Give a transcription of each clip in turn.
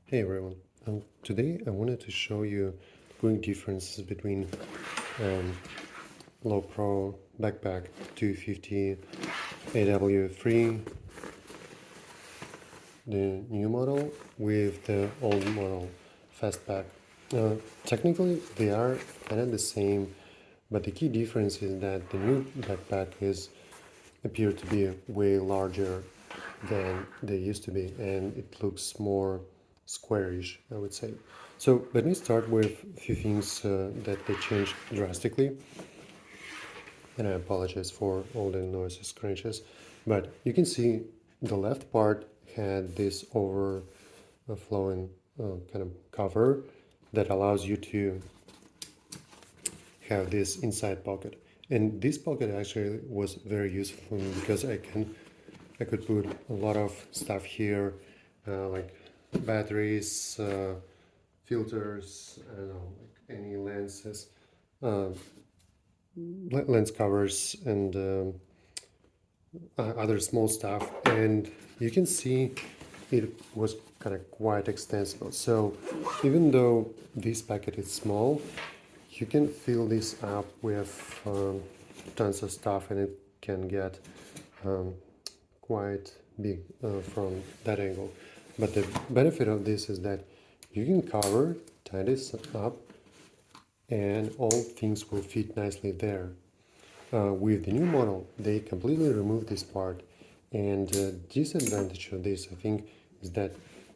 Hey everyone, today I wanted to show you quick differences between Lowepro Backpack 250 AW3, the new model, with the old model Fastpack. Technically they are kind of the same, but the key difference is that the new backpack appear to be way larger than they used to be, and it looks more squarish, I would say. So let me start with a few things that they changed drastically, and I apologize for all the noises, crunches, but you can see the left part had this overflowing kind of cover that allows you to have this inside pocket. And this pocket actually was very useful for me because I could put a lot of stuff here, like batteries, filters, I don't know, like any lenses, uh, lens covers, and other small stuff. And you can see it was kind of quite extensible. So even though this packet is small, you can fill this up with tons of stuff, and it can get quite big from that angle. But the benefit of this is that you can cover, tie this up, and all things will fit nicely there. With the new model, they completely removed this part, and the disadvantage of this, I think, is that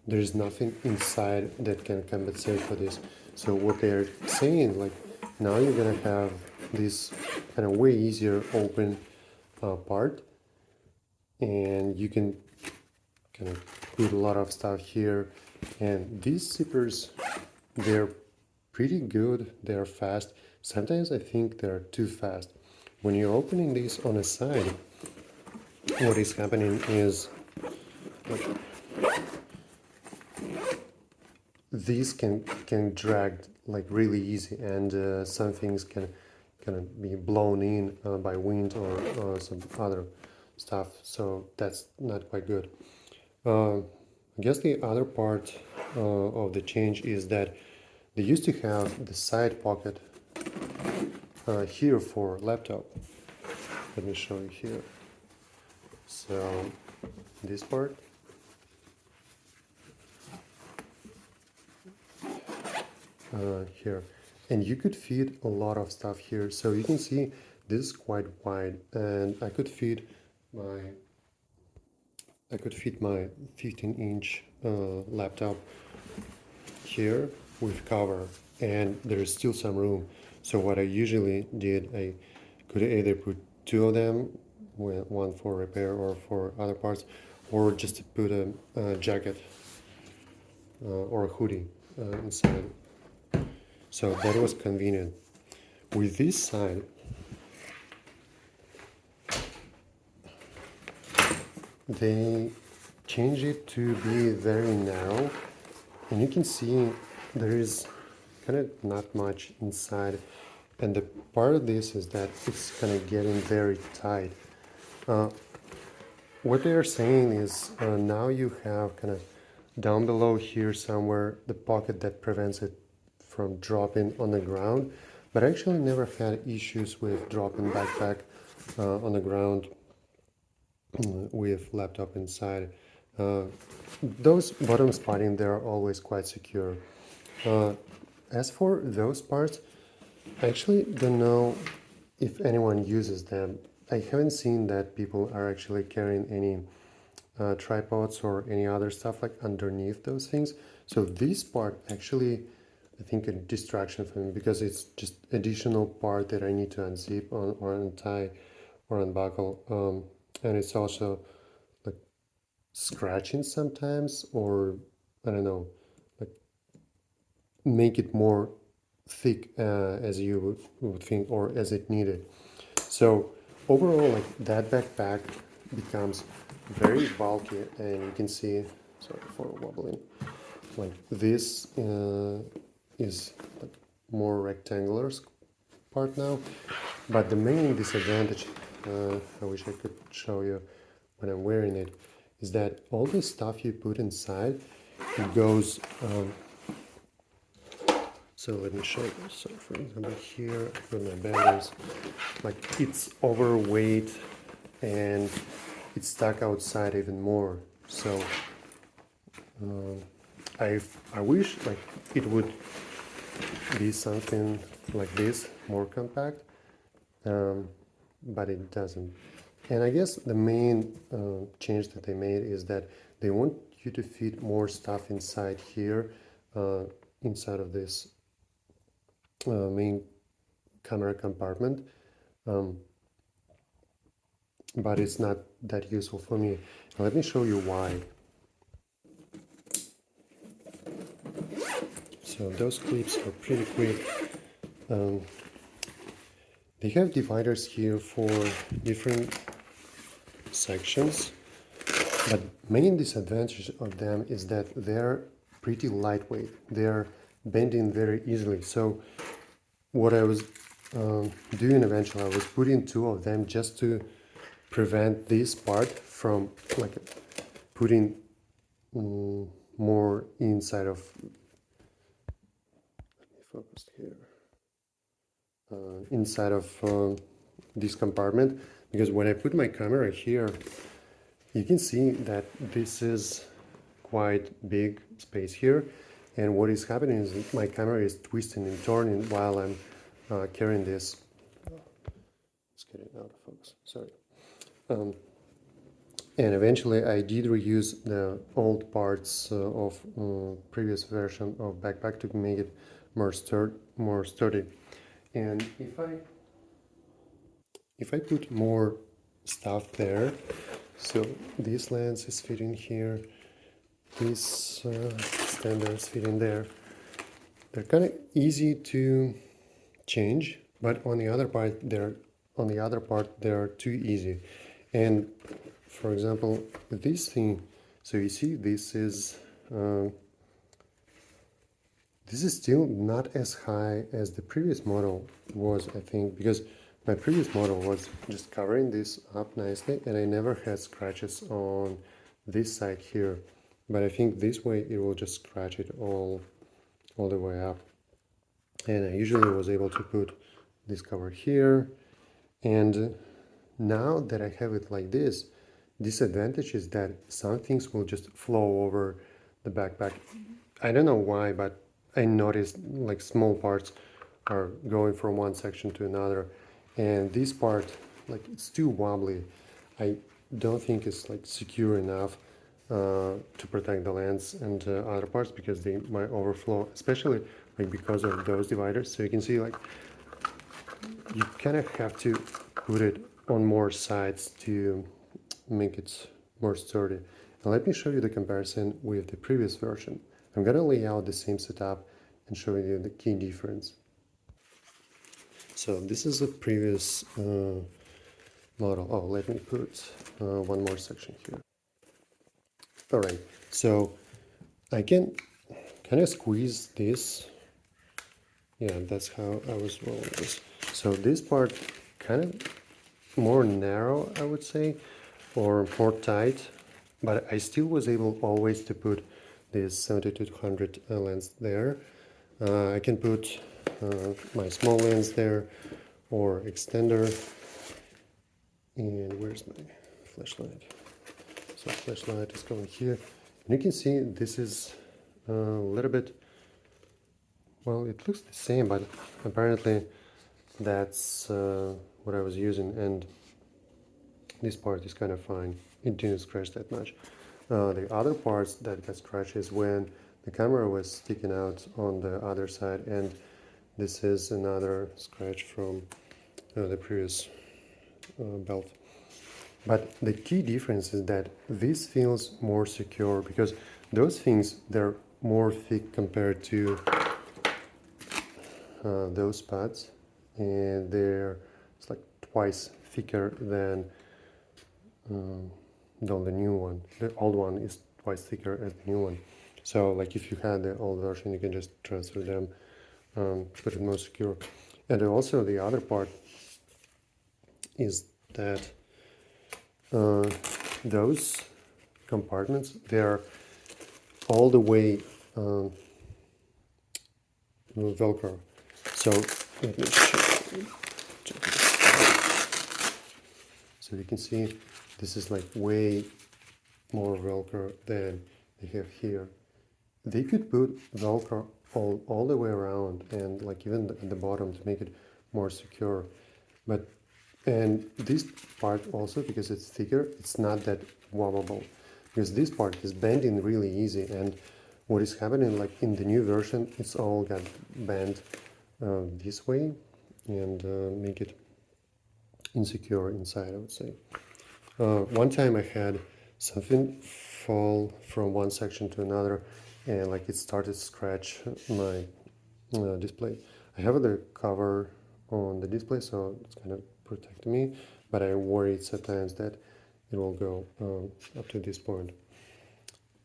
there is nothing inside that can compensate for this. So what they're saying, like, now you're gonna have this kind of way easier open part, and you can kind of put a lot of stuff here. And these zippers, they're pretty good, they're fast. Sometimes I think they're too fast. When you're opening these on a side, what is happening is these can drag like really easy, and some things can be blown in by wind or some other stuff, so that's not quite good. I guess the other part of the change is that they used to have the side pocket here for laptop. Let me show you here. So this part, here, and you could fit a lot of stuff here. So you can see this is quite wide, and I could fit my 15-inch laptop here with cover, and there's still some room. So what I usually did, I could either put two of them, one for repair or for other parts, or just to put a jacket or a hoodie inside. So that was convenient. With this side, they change it to be very narrow, and you can see there is kind of not much inside, and the part of this is that it's kind of getting very tight. What they are saying is now you have kind of down below here somewhere the pocket that prevents it from dropping on the ground, but I actually never had issues with dropping backpack on the ground with laptop inside. Those bottom spotting, they're always quite secure. As for those parts, I actually don't know if anyone uses them. I haven't seen that people are actually carrying any tripods or any other stuff like underneath those things. So this part actually, I think, a distraction for me, because it's just additional part that I need to unzip or untie or unbuckle, and it's also like scratching sometimes, or I don't know, like make it more thick as you would think, or as it needed. So overall, like that backpack becomes very bulky, and you can see, sorry for wobbling, like this is like more rectangular part now. But the main disadvantage, I wish I could show you when I'm wearing it, is that all the stuff you put inside, it goes. So let me show you. So for example, here I put my batteries. Like it's overweight and it's stuck outside even more. So I wish like it would be something like this, more compact, but it doesn't. And I guess the main change that they made is that they want you to fit more stuff inside here, inside of this main camera compartment, but it's not that useful for me. Let me show you why. So those clips are pretty quick. They have dividers here for different sections, but main disadvantage of them is that they're pretty lightweight. They're bending very easily. So what I was doing eventually, I was putting two of them just to prevent this part from like putting more inside of, let me focus here, inside of this compartment, because when I put my camera here, you can see that this is quite big space here, and what is happening is that my camera is twisting and turning while I'm carrying this. It's getting out of focus, sorry. And eventually I did reuse the old parts of previous version of backpack to make it more sturdy. And if I put more stuff there, so this lens is fitting here, this extender is fitting there. They're kind of easy to change, but on the other part they're too easy. And for example, this thing, so you see this is still not as high as the previous model was, I think, because my previous model was just covering this up nicely and I never had scratches on this side here. But I think this way it will just scratch it all the way up. And I usually was able to put this cover here. And now that I have it like this, disadvantage is that some things will just flow over the backpack. I don't know why, but I noticed like small parts are going from one section to another, and this part, like it's too wobbly. I don't think it's like secure enough to protect the lens and other parts, because they might overflow, especially like because of those dividers. So you can see like you kind of have to put it on more sides to make it more sturdy. And let me show you the comparison with the previous version. I'm gonna lay out the same setup and show you the key difference. So this is a previous model. Oh, let me put one more section here. All right, so I can kind of squeeze this. Yeah, that's how I was rolling this. So this part kind of more narrow, I would say, or more tight, but I still was able always to put this 70-200 lens there. I can put my small lens there or extender. And where's my flashlight? So flashlight is going here. And you can see this is a little bit, well, it looks the same, but apparently that's what I was using, and this part is kind of fine. It didn't scratch that much. The other parts that got scratched is when the camera was sticking out on the other side, and this is another scratch from the previous belt. But the key difference is that this feels more secure, because those things, they're more thick compared to those pads, and it's like twice thicker than the new one. The old one is twice thicker as the new one. So like if you had the old version, you can just transfer them, put it more secure. And also the other part is that those compartments, they're all the way Velcro. So let me check this. So you can see this is like way more Velcro than they have here. They could put Velcro all the way around and like even at the bottom to make it more secure. But and this part also, because it's thicker, it's not that wobbleable, because this part is bending really easy. And what is happening, like in the new version, it's all got bent this way and make it insecure inside, I would say. One time I had something fall from one section to another, and like it started to scratch my display. I have the cover on the display, so it's kind of protecting me, but I worry sometimes that it will go up to this point.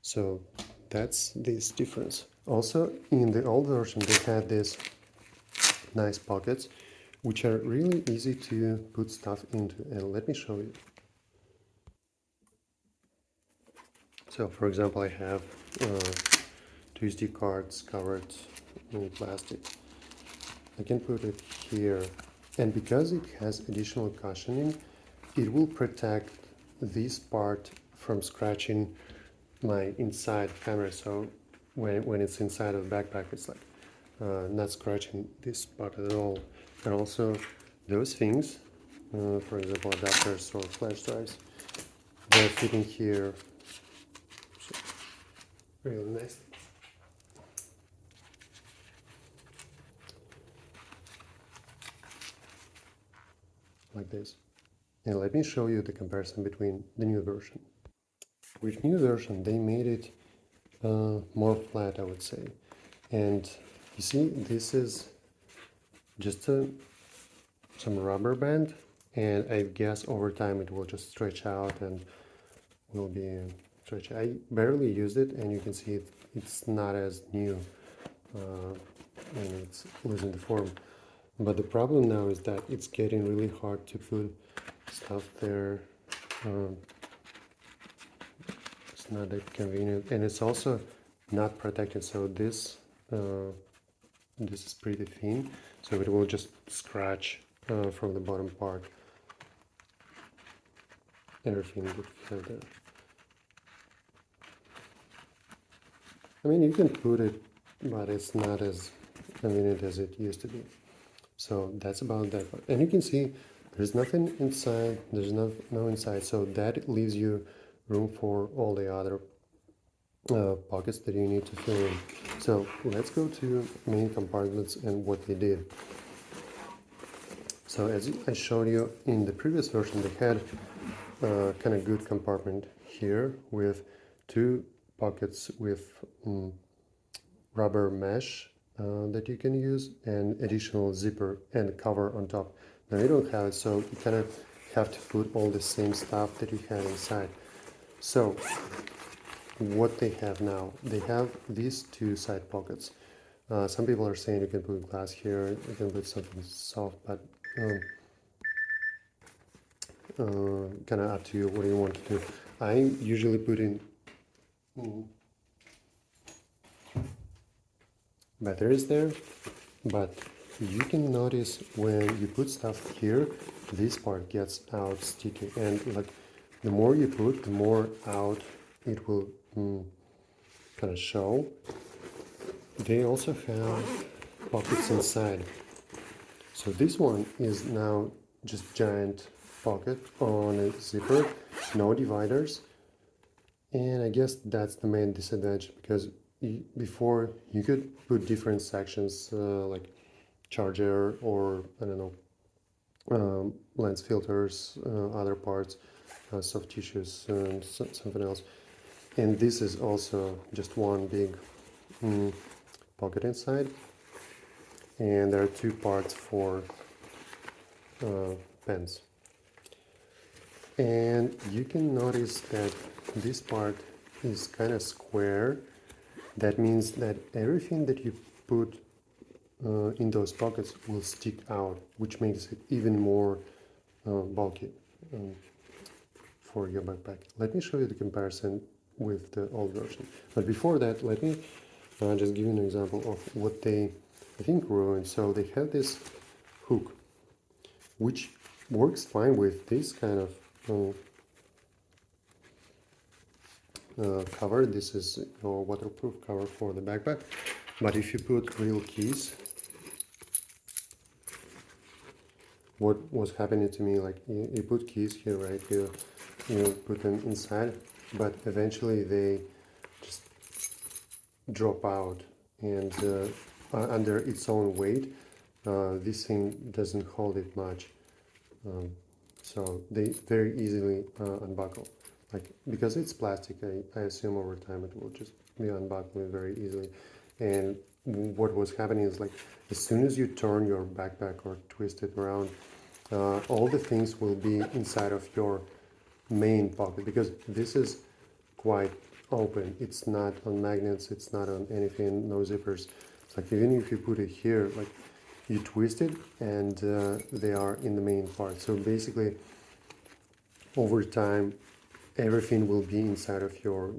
So that's this difference. Also, in the old version, they had these nice pockets, which are really easy to put stuff into. And let me show you. So, for example, I have two SD cards covered in plastic. I can put it here, and because it has additional cushioning, it will protect this part from scratching my inside camera. So when it's inside of the backpack, it's like not scratching this part at all. And also those things, for example, adapters or flash drives, they're fitting here. So, really nice. Like this. And let me show you the comparison between the new version. With new version, they made it more flat, I would say. And you see, this is just some rubber band, and I guess over time it will just stretch out and will be stretched. I barely used it, and you can see it's not as new, and it's losing the form. But the problem now is that it's getting really hard to put stuff there. It's not that convenient, and it's also not protected. So this is pretty thin, so it will just scratch from the bottom part everything that you have there. I mean, you can put it, but it's not as convenient as it used to be. So that's about that part. And you can see there's nothing inside, there's no inside, so that leaves you room for all the other pockets that you need to fill in. So let's go to main compartments and what they did. So as I showed you in the previous version, they had kind of good compartment here with two pockets with rubber mesh that you can use, and additional zipper and cover on top. Now you don't have it, so you kind of have to put all the same stuff that you had inside. So what they have now, they have these two side pockets. Some people are saying you can put glass here, you can put something soft, but kind of up to you what you want to do. I usually put in batteries there, but you can notice when you put stuff here, this part gets out sticky, and like the more you put, the more out it will kind of show. They also have pockets inside. So this one is now just giant pocket on a zipper, no dividers, and I guess that's the main disadvantage, because before you could put different sections like charger or I don't know, lens filters, other parts, soft tissues, and something else. And this is also just one big pocket inside, and there are two parts for pens. And you can notice that this part is kind of square. That means that everything that you put in those pockets will stick out, which makes it even more bulky for your backpack. Let me show you the comparison with the old version. But before that, let me just give you an example of what they, I think, ruined. So they have this hook, which works fine with this kind of cover. This is your waterproof cover for the backpack. But if you put real keys, what was happening to me, like you put keys here, right? You put them inside, but eventually they just drop out, and under its own weight, this thing doesn't hold it much. So they very easily unbuckle. Like, because it's plastic, I assume over time it will just be unbuckling very easily. And what was happening is, like, as soon as you turn your backpack or twist it around, all the things will be inside of your main pocket, because this is quite open. It's not on magnets, it's not on anything, no zippers. It's like, even if you put it here, like, you twist it and they are in the main part. So basically, over time, everything will be inside of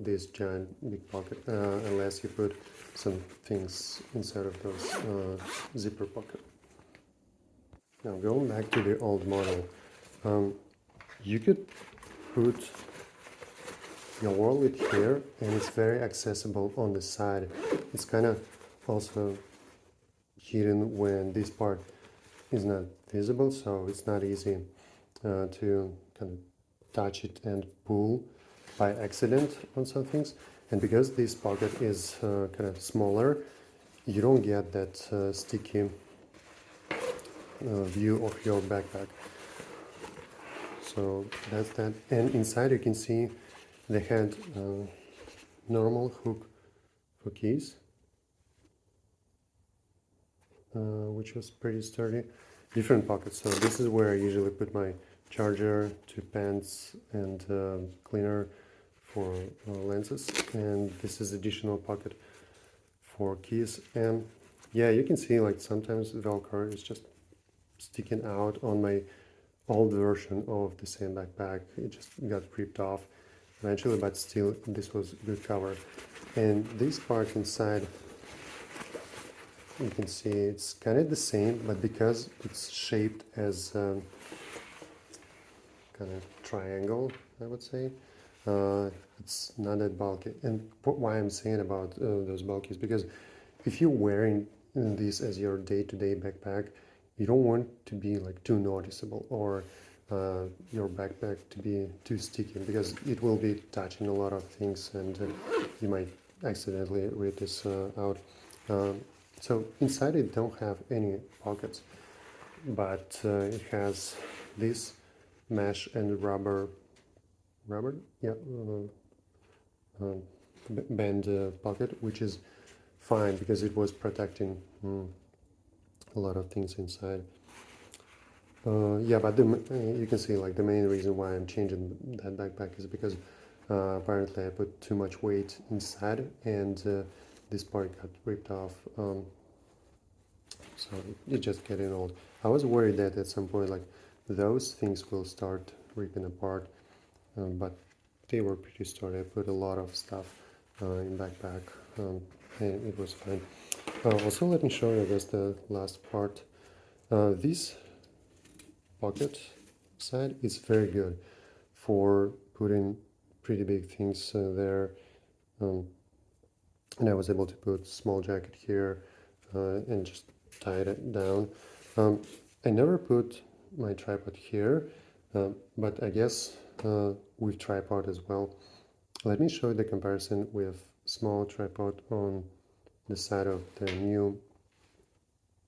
this giant big pocket, unless you put some things inside of those zipper pocket. Now, going back to the old model, you could put your wallet here, and it's very accessible on the side. It's kind of also hidden when this part is not visible, so it's not easy to kind of touch it and pull by accident on some things. And because this pocket is kind of smaller, you don't get that sticky view of your backpack. So that's that. And inside you can see they had normal hook for keys, which was pretty sturdy. Different pockets. So this is where I usually put my charger, 2 pens, and cleaner for lenses. And this is additional pocket for keys. And yeah, you can see, like, sometimes Velcro is just sticking out. On my old version of the same backpack, it just got ripped off eventually, but still this was good cover. And this part inside, you can see it's kind of the same, but because it's shaped as kind of triangle, I would say, it's not that bulky. And why I'm saying about those bulky is because if you're wearing this as your day-to-day backpack, you don't want to be, like, too noticeable, or your backpack to be too sticky, because it will be touching a lot of things, and you might accidentally rip this out. So inside it don't have any pockets, but it has this mesh and rubber, yeah, band pocket, which is fine because it was protecting a lot of things inside. Yeah, but you can see, like, the main reason why I'm changing that backpack is because apparently I put too much weight inside, and this part got ripped off. So it's just getting old. I was worried that at some point, like, those things will start ripping apart, but they were pretty sturdy. I put a lot of stuff in backpack, and it was fine. Also, let me show you, I guess, the last part. This pocket side is very good for putting pretty big things there, and I was able to put small jacket here and just tie it down. I never put my tripod here, but I guess with tripod as well. Let me show you the comparison with small tripod on the side of the new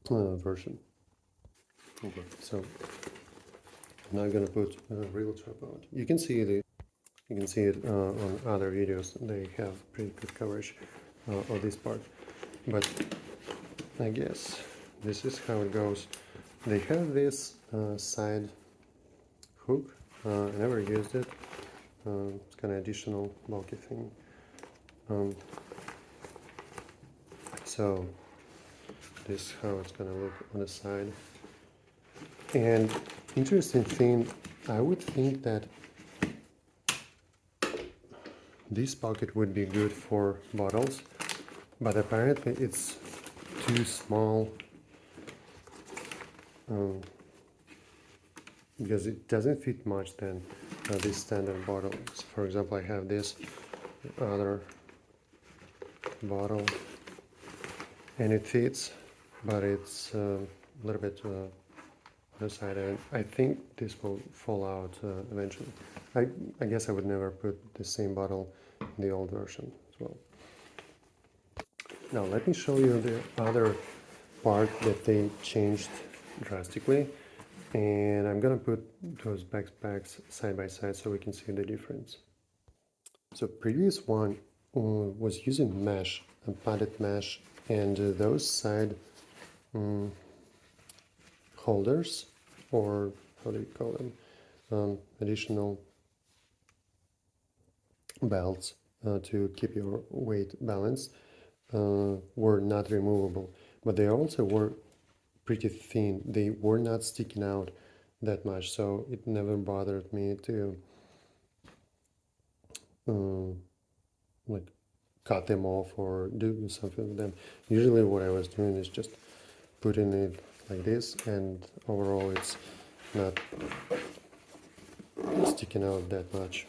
version. Okay, so I'm now gonna put a real tripod. You can see it on other videos. They have pretty good coverage of this part, but I guess this is how it goes. They have this side hook. I never used it. It's kind of additional bulky thing. So this is how it's gonna look on the side. And interesting thing, I would think that this pocket would be good for bottles, but apparently it's too small because it doesn't fit much than these standard bottles. For example, I have this other bottle and it fits, but it's a little bit other side, and I think this will fall out eventually. I guess I would never put the same bottle in the old version as well. Now let me show you the other part that they changed drastically, and I'm gonna put those backpacks side by side so we can see the difference. So previous one was using mesh and padded mesh, and those side holders, or how do you call them, additional belts to keep your weight balanced, were not removable, but they also were pretty thin. They were not sticking out that much, so it never bothered me to like cut them off or do something with them. Usually what I was doing is just putting it like this, and overall it's not sticking out that much.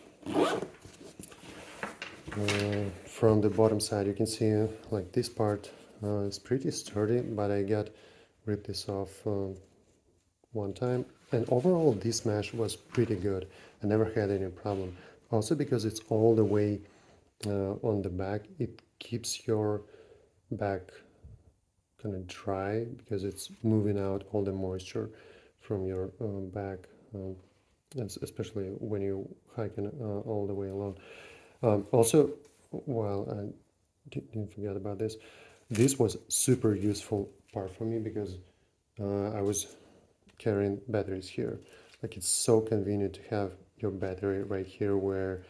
From the bottom side you can see like this part is pretty sturdy, but I got ripped this off one time, and overall this mesh was pretty good. I never had any problem. Also because it's all the way on the back, it keeps your back kind of dry because it's moving out all the moisture from your back, especially when you hiking all the way along. Also, while I didn't forget about this, this was super useful part for me because I was carrying batteries here. Like, it's so convenient to have your battery right here where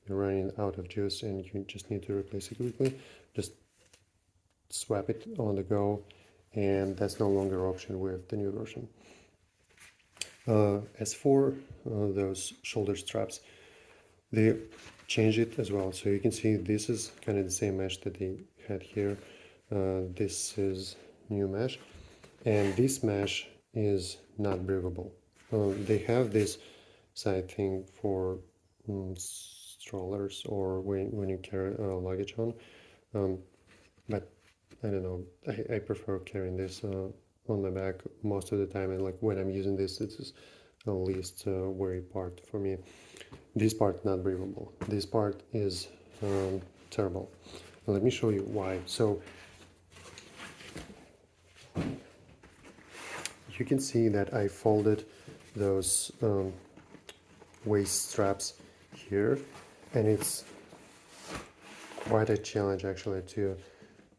you're running out of juice and you just need to replace it quickly. Just swap it on the go, and that's no longer an option with the new version. As for those shoulder straps, they changed it as well. So you can see this is kind of the same mesh that they had here. This is new mesh, and this mesh is not breathable. They have this side thing for strollers or when you carry luggage on, but I don't know, I prefer carrying this on my back most of the time, and like when I'm using this, it's the least worry part for me. This part not breathable. This part is terrible. Let me show you why. So you can see that I folded those waist straps here, and it's quite a challenge actually to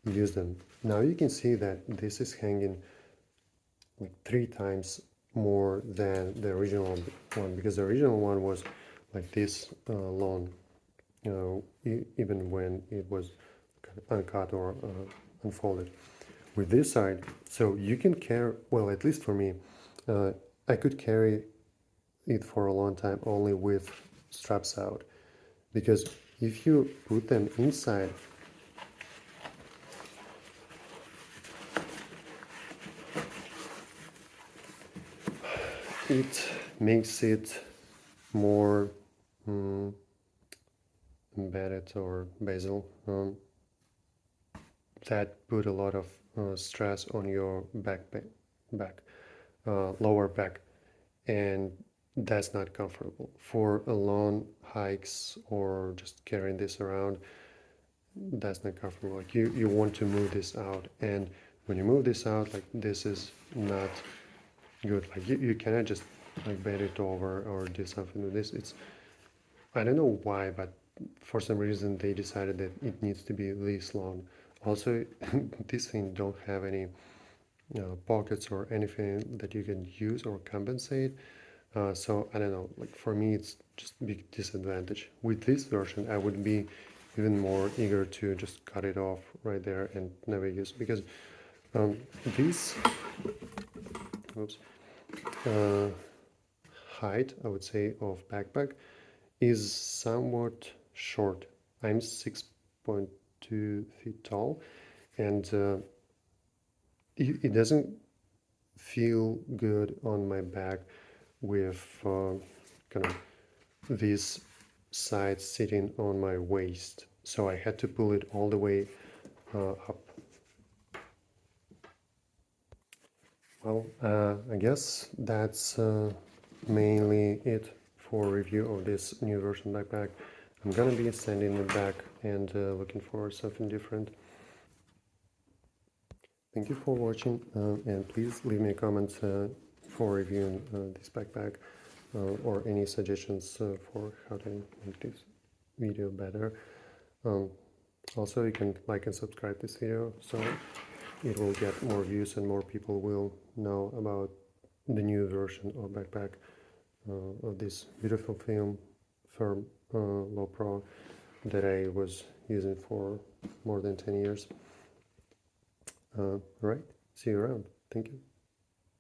use them. Now you can see that this is hanging like 3 times more than the original one, because the original one was like this long, you know, even when it was uncut or unfolded. With this side, so you can carry, well, at least for me, I could carry it for a long time only with straps out, because if you put them inside, it makes it more embedded or basal. That put a lot of stress on your lower back, and that's not comfortable for a long hikes or just carrying this around. That's not comfortable. Like you want to move this out, and when you move this out, like this is not good. Like you cannot just like bend it over or do something with this. It's, I don't know why, but for some reason they decided that it needs to be this long. Also, this thing don't have any pockets or anything that you can use or compensate. So I don't know, like for me it's just a big disadvantage. With this version I would be even more eager to just cut it off right there and never use, because this oops, height, I would say, of backpack is somewhat short I'm 6.2 feet tall, and it doesn't feel good on my back with kind of this side sitting on my waist. So I had to pull it all the way up. Well, I guess that's mainly it for review of this new version backpack. I'm gonna be sending it back and looking for something different. Thank you for watching, and please leave me a comment for reviewing this backpack or any suggestions for how to make this video better. Also, you can like and subscribe this video so it will get more views and more people will know about the new version of backpack of this beautiful film firm Lowepro that I was using for more than 10 years. Right, see you around. Thank you.